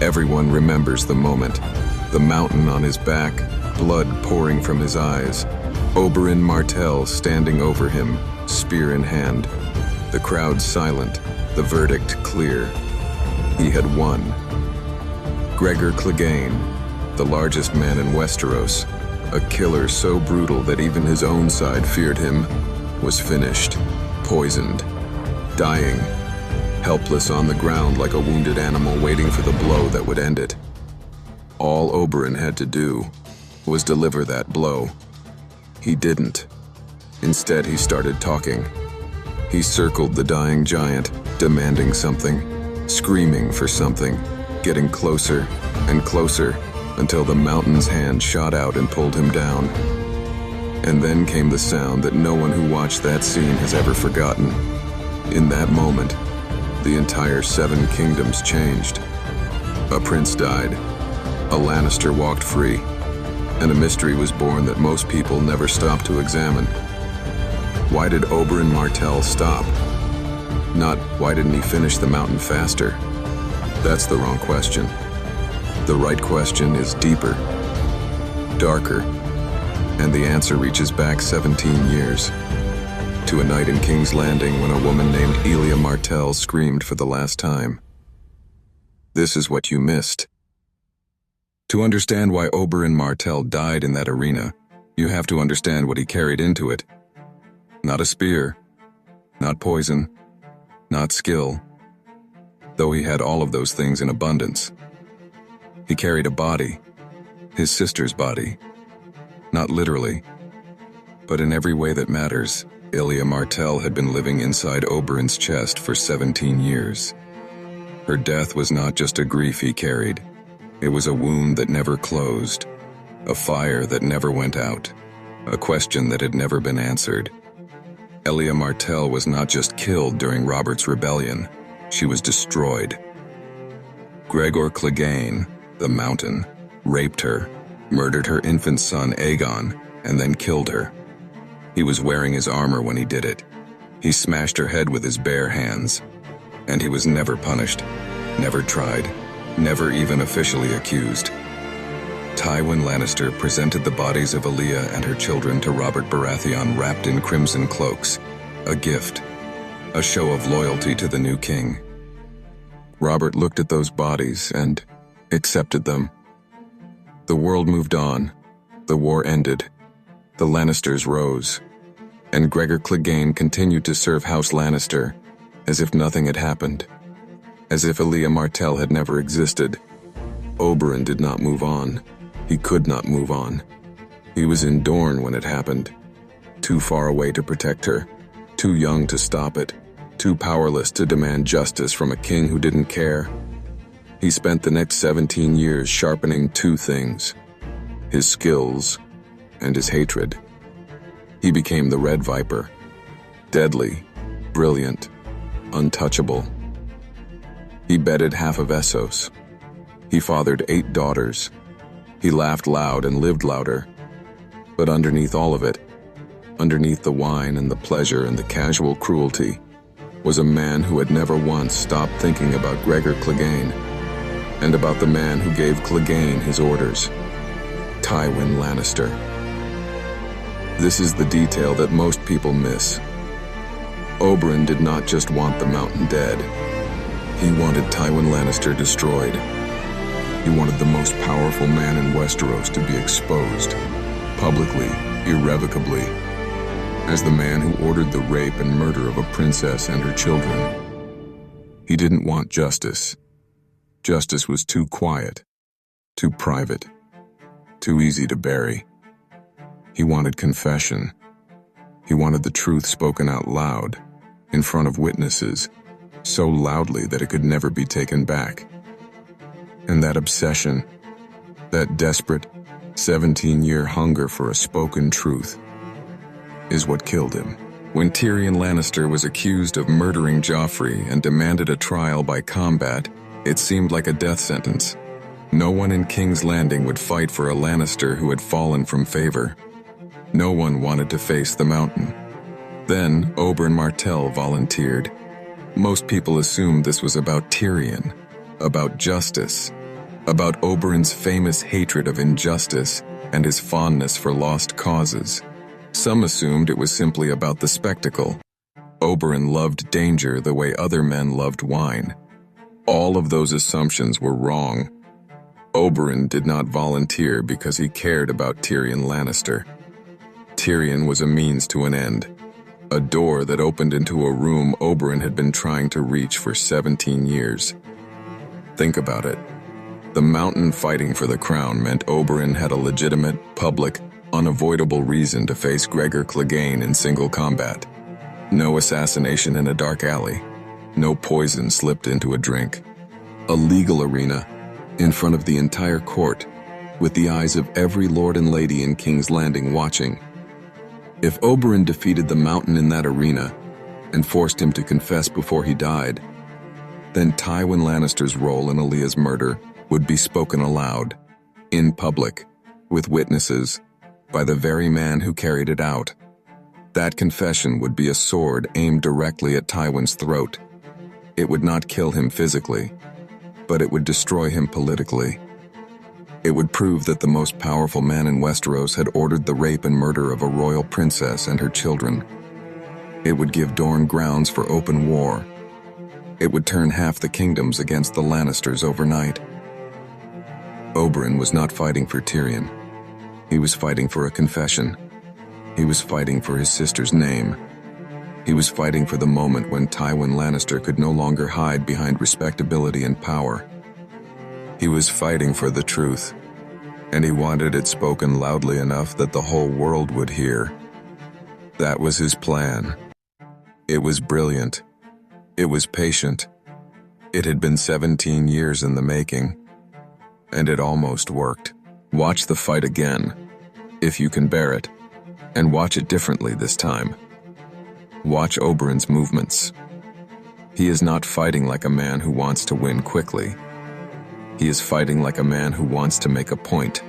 Everyone remembers the moment. The mountain on his back, blood pouring from his eyes. Oberyn Martell standing over him, spear in hand. The crowd silent, the verdict clear. He had won. Gregor Clegane, the largest man in Westeros, a killer so brutal that even his own side feared him, was finished, poisoned, dying, helpless on the ground like a wounded animal waiting for the blow that would end it. All Oberyn had to do was deliver that blow. He didn't. Instead, he started talking. He circled the dying giant, demanding something, screaming for something, getting closer and closer until the mountain's hand shot out and pulled him down. And then came the sound that no one who watched that scene has ever forgotten. In that moment, the entire Seven Kingdoms changed. A prince died, a Lannister walked free, and a mystery was born that most people never stopped to examine. Why did Oberyn Martell stop? Not why didn't he finish the mountain faster? That's the wrong question. The right question is deeper, darker, and the answer reaches back 17 years, to a night in King's Landing when a woman named Elia Martell screamed for the last time. This is what you missed. To understand why Oberyn Martell died in that arena, you have to understand what he carried into it. Not a spear, not poison, not skill, though he had all of those things in abundance. He carried a body, his sister's body. Not literally, but in every way that matters. Elia Martell had been living inside Oberyn's chest for 17 years. Her death was not just a grief he carried. It was a wound that never closed, a fire that never went out, a question that had never been answered. Elia Martell was not just killed during Robert's rebellion, she was destroyed. Gregor Clegane, the Mountain, raped her, murdered her infant son Aegon, and then killed her. He was wearing his armor when he did it. He smashed her head with his bare hands. And he was never punished, never tried, never even officially accused. Tywin Lannister presented the bodies of Elia and her children to Robert Baratheon wrapped in crimson cloaks, a gift, a show of loyalty to the new king. Robert looked at those bodies and accepted them. The world moved on, the war ended, the Lannisters rose, and Gregor Clegane continued to serve House Lannister as if nothing had happened, as if Elia Martell had never existed. Oberyn did not move on. He could not move on. He was in Dorne when it happened, too far away to protect her, too young to stop it, too powerless to demand justice from a king who didn't care. He spent the next 17 years sharpening two things, his skills and his hatred. He became the Red Viper, deadly, brilliant, untouchable. He bedded half of Essos. He fathered 8 daughters. He laughed loud and lived louder. But underneath all of it, underneath the wine and the pleasure and the casual cruelty, was a man who had never once stopped thinking about Gregor Clegane, and about the man who gave Clegane his orders, Tywin Lannister. This is the detail that most people miss. Oberyn did not just want the mountain dead. He wanted Tywin Lannister destroyed. He wanted the most powerful man in Westeros to be exposed, publicly, irrevocably, as the man who ordered the rape and murder of a princess and her children. He didn't want justice. Justice was too quiet, too private, too easy to bury. He wanted confession. He wanted the truth spoken out loud, in front of witnesses, so loudly that it could never be taken back. And that obsession, that desperate, 17-year hunger for a spoken truth, is what killed him. When Tyrion Lannister was accused of murdering Joffrey and demanded a trial by combat, it seemed like a death sentence. No one in King's Landing would fight for a Lannister who had fallen from favor. No one wanted to face the mountain. Then Oberyn Martell volunteered. Most people assumed this was about Tyrion, about justice, about Oberyn's famous hatred of injustice and his fondness for lost causes. Some assumed it was simply about the spectacle. Oberyn loved danger the way other men loved wine. All of those assumptions were wrong. Oberyn did not volunteer because he cared about Tyrion Lannister. Tyrion was a means to an end, a door that opened into a room Oberyn had been trying to reach for 17 years. Think about it. The Mountain fighting for the crown meant Oberyn had a legitimate, public, unavoidable reason to face Gregor Clegane in single combat. No assassination in a dark alley. No poison slipped into a drink. A legal arena, in front of the entire court, with the eyes of every lord and lady in King's Landing watching. If Oberyn defeated the Mountain in that arena, and forced him to confess before he died, then Tywin Lannister's role in Elia's murder would be spoken aloud, in public, with witnesses, by the very man who carried it out. That confession would be a sword aimed directly at Tywin's throat. It would not kill him physically, but it would destroy him politically. It would prove that the most powerful man in Westeros had ordered the rape and murder of a royal princess and her children. It would give Dorne grounds for open war. It would turn half the kingdoms against the Lannisters overnight. Oberyn was not fighting for Tyrion. He was fighting for a confession. He was fighting for his sister's name. He was fighting for the moment when Tywin Lannister could no longer hide behind respectability and power. He was fighting for the truth, and he wanted it spoken loudly enough that the whole world would hear. That was his plan. It was brilliant. It was patient. It had been 17 years in the making, and it almost worked. Watch the fight again, if you can bear it, and watch it differently this time. Watch Oberyn's movements. He is not fighting like a man who wants to win quickly. He is fighting like a man who wants to make a point.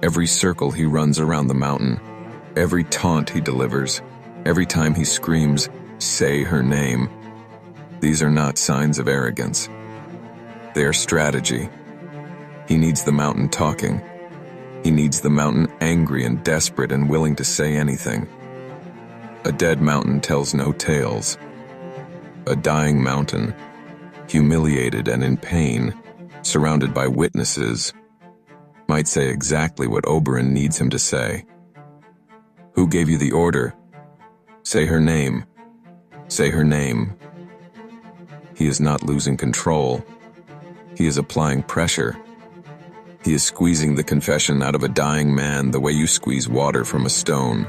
Every circle he runs around the mountain, every taunt he delivers, every time he screams, "Say her name," these are not signs of arrogance. They are strategy. He needs the mountain talking. He needs the mountain angry and desperate and willing to say anything. A dead mountain tells no tales. A dying mountain, humiliated and in pain, surrounded by witnesses, might say exactly what Oberyn needs him to say. Who gave you the order? Say her name. Say her name. He is not losing control. He is applying pressure. He is squeezing the confession out of a dying man the way you squeeze water from a stone.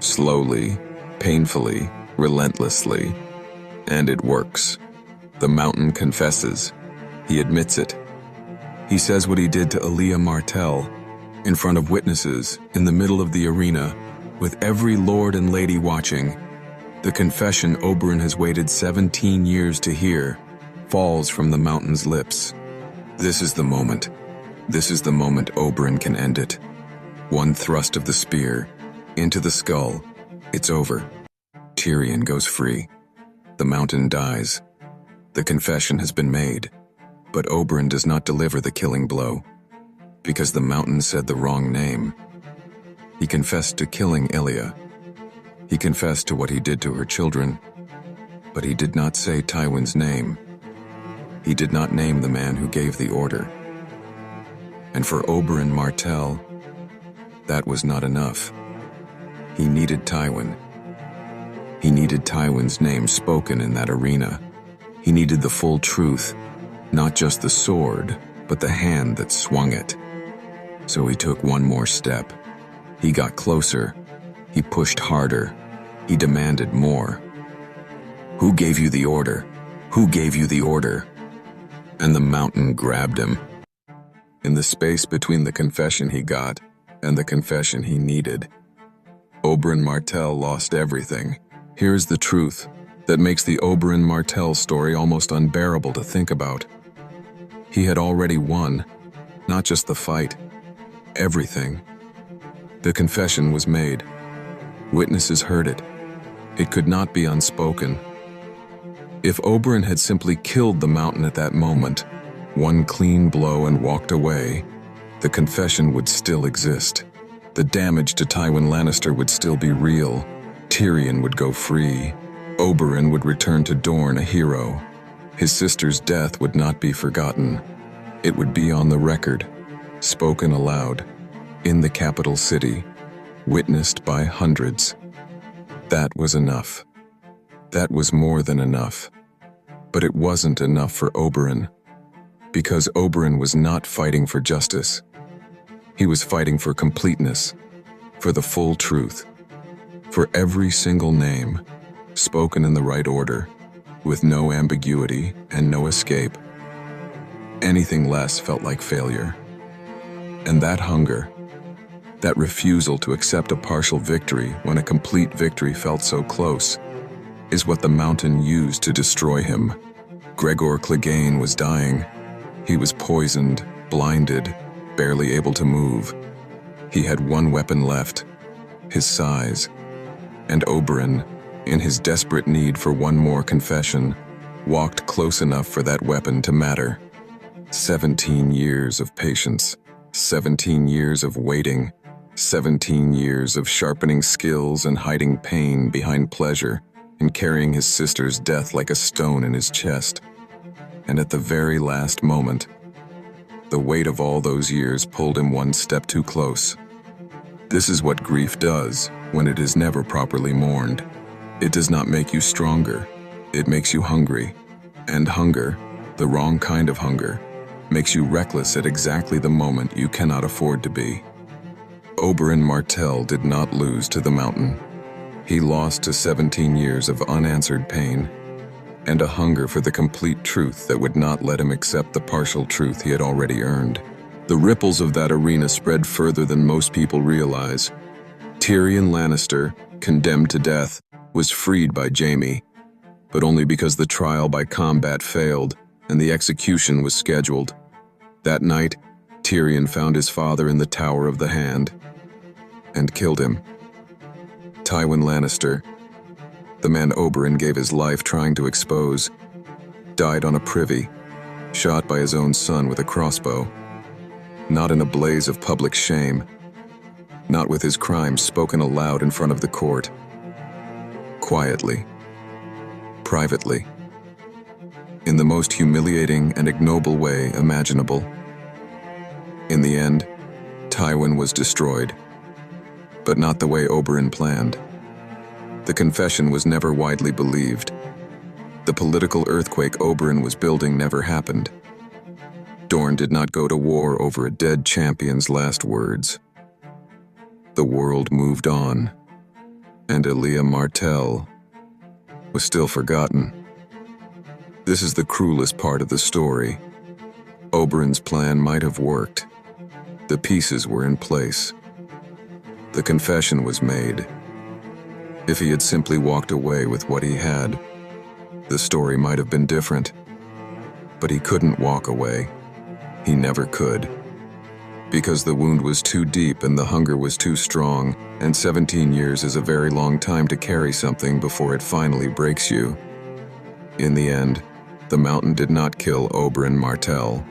Slowly, painfully, relentlessly. And it works. The mountain confesses. He admits it. He says what he did to Elia Martell, in front of witnesses, in the middle of the arena, with every lord and lady watching. The confession Oberyn has waited 17 years to hear falls from the mountain's lips. This is the moment. This is the moment Oberyn can end it. One thrust of the spear, into the skull. It's over. Tyrion goes free. The mountain dies. The confession has been made. But Oberyn does not deliver the killing blow, because the mountain said the wrong name. He confessed to killing Elia. He confessed to what he did to her children, but he did not say Tywin's name. He did not name the man who gave the order. And for Oberyn Martell, that was not enough. He needed Tywin. He needed Tywin's name spoken in that arena. He needed the full truth, not just the sword, but the hand that swung it. So he took one more step. He got closer. He pushed harder. He demanded more. Who gave you the order? Who gave you the order? And the mountain grabbed him. In the space between the confession he got and the confession he needed, Oberyn Martell lost everything. Here's the truth that makes the Oberyn Martell story almost unbearable to think about. He had already won, not just the fight, everything. The confession was made. Witnesses heard it. It could not be unspoken. If Oberyn had simply killed the mountain at that moment, one clean blow and walked away, the confession would still exist. The damage to Tywin Lannister would still be real. Tyrion would go free. Oberyn would return to Dorne a hero. His sister's death would not be forgotten. It would be on the record, spoken aloud, in the capital city, witnessed by hundreds. That was enough. That was more than enough. But it wasn't enough for Oberyn, because Oberyn was not fighting for justice. He was fighting for completeness, for the full truth, for every single name, spoken in the right order, with no ambiguity and no escape. Anything less felt like failure. And that hunger, that refusal to accept a partial victory when a complete victory felt so close, is what the Mountain used to destroy him. Gregor Clegane was dying. He was poisoned, blinded, barely able to move. He had one weapon left, his size. And Oberyn, in his desperate need for one more confession, walked close enough for that weapon to matter. 17 years of patience, 17 years of waiting, 17 years of sharpening skills and hiding pain behind pleasure, and carrying his sister's death like a stone in his chest. And at the very last moment, the weight of all those years pulled him one step too close. This is what grief does when it is never properly mourned. It does not make you stronger, it makes you hungry. And hunger, the wrong kind of hunger, makes you reckless at exactly the moment you cannot afford to be. Oberyn Martell did not lose to the Mountain. He lost to 17 years of unanswered pain, and a hunger for the complete truth that would not let him accept the partial truth he had already earned. The ripples of that arena spread further than most people realize. Tyrion Lannister, condemned to death, was freed by Jaime, but only because the trial by combat failed and the execution was scheduled. That night, Tyrion found his father in the Tower of the Hand and killed him. Tywin Lannister, the man Oberyn gave his life trying to expose, died on a privy, shot by his own son with a crossbow. Not in a blaze of public shame, not with his crimes spoken aloud in front of the court. Quietly, privately, in the most humiliating and ignoble way imaginable. In the end, Tywin was destroyed, but not the way Oberyn planned. The confession was never widely believed. The political earthquake Oberyn was building never happened. Dorne did not go to war over a dead champion's last words. The world moved on, and Elia Martell was still forgotten. This is the cruelest part of the story. Oberyn's plan might have worked. The pieces were in place. The confession was made. If he had simply walked away with what he had, the story might have been different. But he couldn't walk away. He never could. Because the wound was too deep and the hunger was too strong, and 17 years is a very long time to carry something before it finally breaks you. In the end, the Mountain did not kill Oberyn Martell.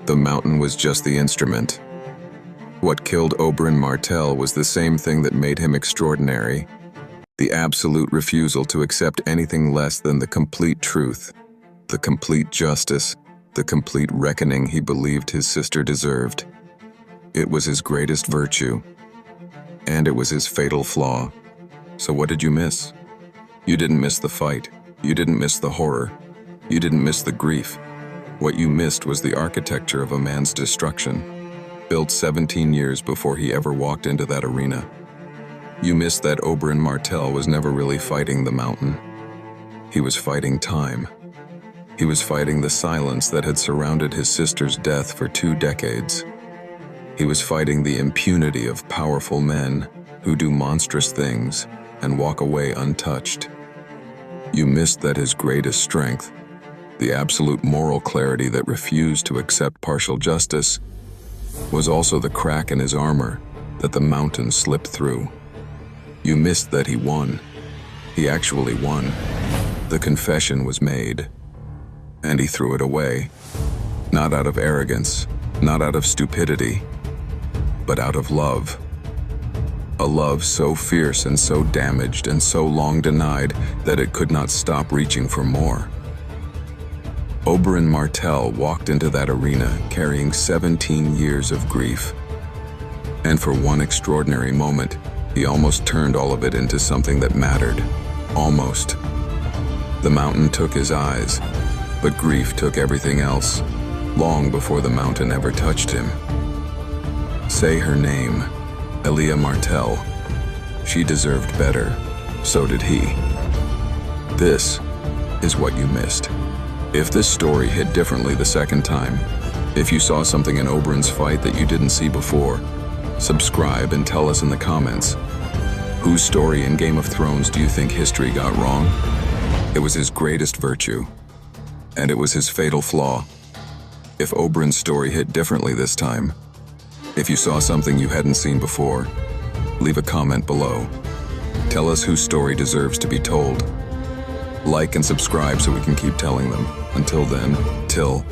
The Mountain was just the instrument. What killed Oberyn Martell was the same thing that made him extraordinary: the absolute refusal to accept anything less than the complete truth, the complete justice, the complete reckoning he believed his sister deserved. It was his greatest virtue, and it was his fatal flaw. So what did you miss? You didn't miss the fight. You didn't miss the horror. You didn't miss the grief. What you missed was the architecture of a man's destruction, built 17 years before he ever walked into that arena. You missed that Oberyn Martell was never really fighting the Mountain. He was fighting time. He was fighting the silence that had surrounded his sister's death for 2 decades. He was fighting the impunity of powerful men who do monstrous things and walk away untouched. You missed that his greatest strength, the absolute moral clarity that refused to accept partial justice, was also the crack in his armor that the Mountain slipped through. You missed that he won. He actually won. The confession was made, and he threw it away. Not out of arrogance, not out of stupidity, but out of love. A love so fierce and so damaged and so long denied that it could not stop reaching for more. Oberyn Martell walked into that arena carrying 17 years of grief. And for one extraordinary moment, he almost turned all of it into something that mattered. Almost. The mountain took his eyes, but grief took everything else, long before the mountain ever touched him. Say her name, Elia Martell. She deserved better. So did he. This is what you missed. If this story hit differently the second time, if you saw something in Oberyn's fight that you didn't see before, subscribe and tell us in the comments. Whose story in Game of Thrones do you think history got wrong? It was his greatest virtue, and it was his fatal flaw. If Oberyn's story hit differently this time, if you saw something you hadn't seen before, leave a comment below. Tell us whose story deserves to be told. Like and subscribe so we can keep telling them. Until then, till